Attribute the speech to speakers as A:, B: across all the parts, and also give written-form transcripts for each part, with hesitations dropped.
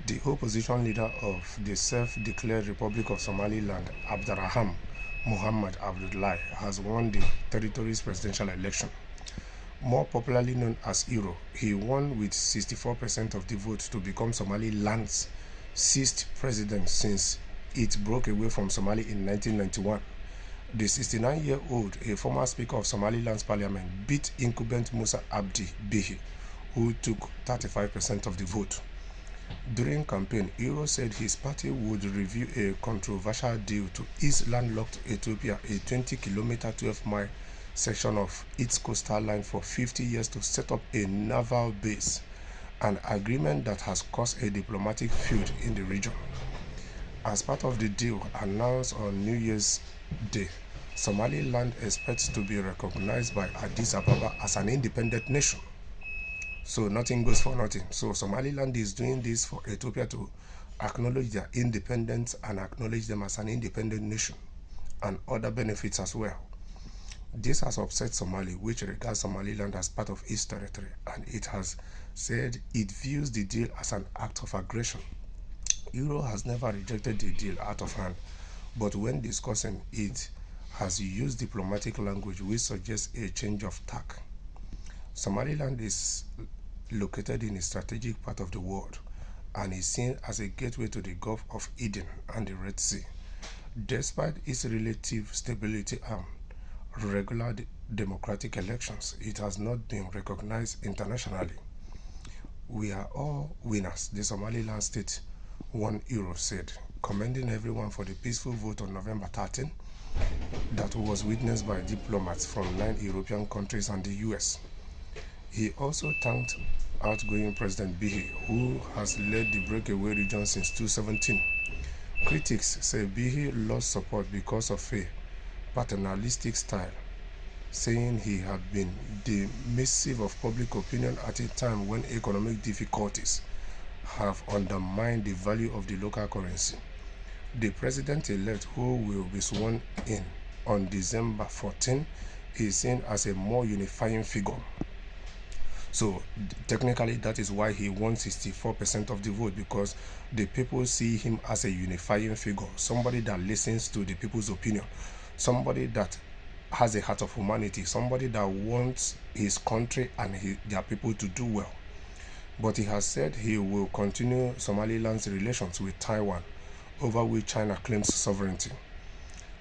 A: The opposition leader of the self-declared Republic of Somaliland, Abdirahman Muhammad Abdullahi, has won the territory's presidential election. More popularly known as Iro, he won with 64% of the vote to become Somaliland's sixth president since it broke away from Somalia in 1991. The 69-year-old, a former Speaker of Somaliland's parliament, beat incumbent Musa Abdi Bihi, who took 35% of the vote. During campaign, Iro said his party would review a controversial deal to ease landlocked Ethiopia a 20-kilometer 12-mile section of its coastal line for 50 years to set up a naval base, an agreement that has caused a diplomatic feud in the region. As part of the deal announced on New Year's Day, Somaliland expects to be recognized by Addis Ababa as an independent nation. So nothing goes for nothing. So Somaliland is doing this for Ethiopia to acknowledge their independence and acknowledge them as an independent nation and other benefits as well. This has upset Somalia, which regards Somaliland as part of its territory, and it has said it views the deal as an act of aggression. Iro has never rejected the deal out of hand, but when discussing it, has used diplomatic language which suggests a change of tack. Somaliland is located in a strategic part of the world and is seen as a gateway to the Gulf of Eden and the Red Sea. Despite its relative stability and regular democratic elections, it has not been recognized internationally. We are all winners, the Somaliland state one Iro said, commending everyone for the peaceful vote on November 13 that was witnessed by diplomats from 9 European countries and the US. He also thanked outgoing President Bihi, who has led the breakaway region since 2017. Critics say Bihi lost support because of a paternalistic style, saying he had been dismissive of public opinion at a time when economic difficulties have undermined the value of the local currency. The president-elect, who will be sworn in on December 14, is seen as a more unifying figure. So technically that is why he won 64% of the vote, because the people see him as a unifying figure, somebody that listens to the people's opinion, somebody that has a heart of humanity, somebody that wants his country and their people to do well. But he has said he will continue Somaliland's relations with Taiwan, over which China claims sovereignty.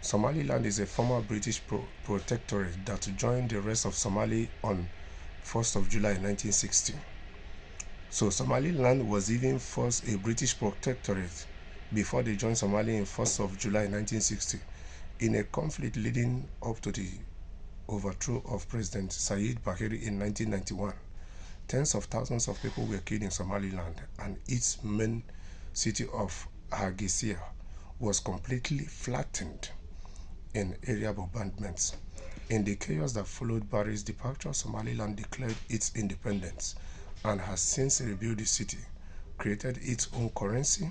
A: Somaliland is a former British protectorate that joined the rest of Somalia on 1st of July 1960. So Somaliland was even first a British protectorate before they joined Somalia in 1st of July 1960 in a conflict leading up to the overthrow of President Said Bahiri in 1991. Tens of thousands of people were killed in Somaliland, and its main city of Hargeisa was completely flattened in area bombardments. In the chaos that followed Barry's departure, Somaliland declared its independence and has since rebuilt the city, created its own currency,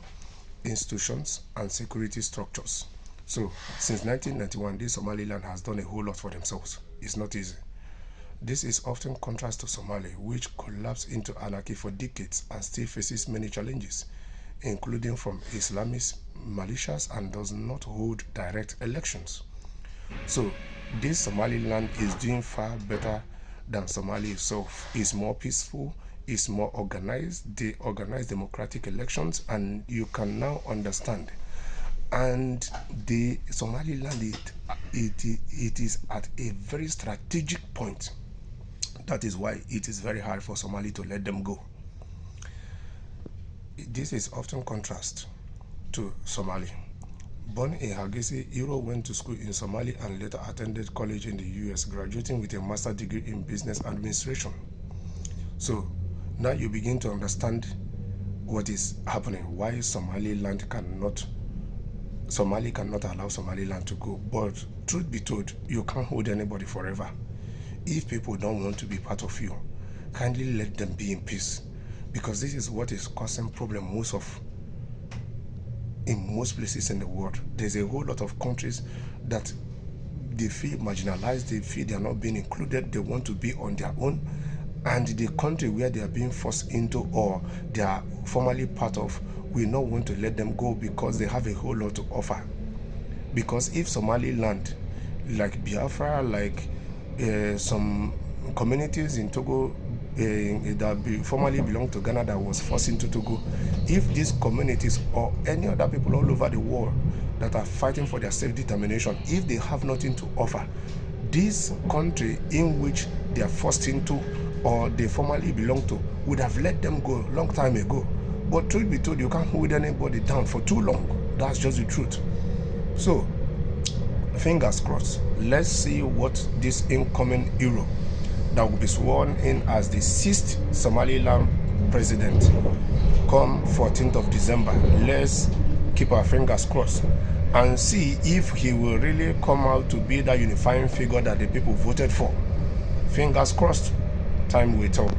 A: institutions, and security structures. So, since 1991, this Somaliland has done a whole lot for themselves. It's not easy. This is often contrast to Somalia, which collapsed into anarchy for decades and still faces many challenges, including from Islamist militias, and does not hold direct elections. So, this Somaliland is doing far better than Somalia itself. It's more peaceful, it's more organized, they organize democratic elections, and you can now understand. And the Somaliland, it is at a very strategic point. That is why it is very hard for Somalia to let them go. This is often contrast to Somalia. Born in Hargeisa, Iro went to school in Somalia and later attended college in the US, graduating with a master's degree in business administration. So now you begin to understand what is happening, why Somalia cannot allow Somaliland to go. But truth be told, you can't hold anybody forever. If people don't want to be part of you, kindly let them be in peace, because this is what is causing problem in most places in the world. There's a whole lot of countries that they feel marginalized, they feel they are not being included, they want to be on their own, and the country where they are being forced into or they are formerly part of will not want to let them go because they have a whole lot to offer. Because if Somaliland, like Biafra, like some communities in Togo that formerly belonged to Ghana that was forced into Togo, if these communities or any other people all over the world that are fighting for their self-determination, if they have nothing to offer, this country in which they are forced into or they formerly belong to would have let them go a long time ago. But truth be told, you can't hold anybody down for too long. That's just the truth. So, fingers crossed. Let's see what this incoming hero that will be sworn in as the 6th Somaliland president come 14th of December. Let's keep our fingers crossed and see if he will really come out to be that unifying figure that the people voted for. Fingers crossed. Time will tell.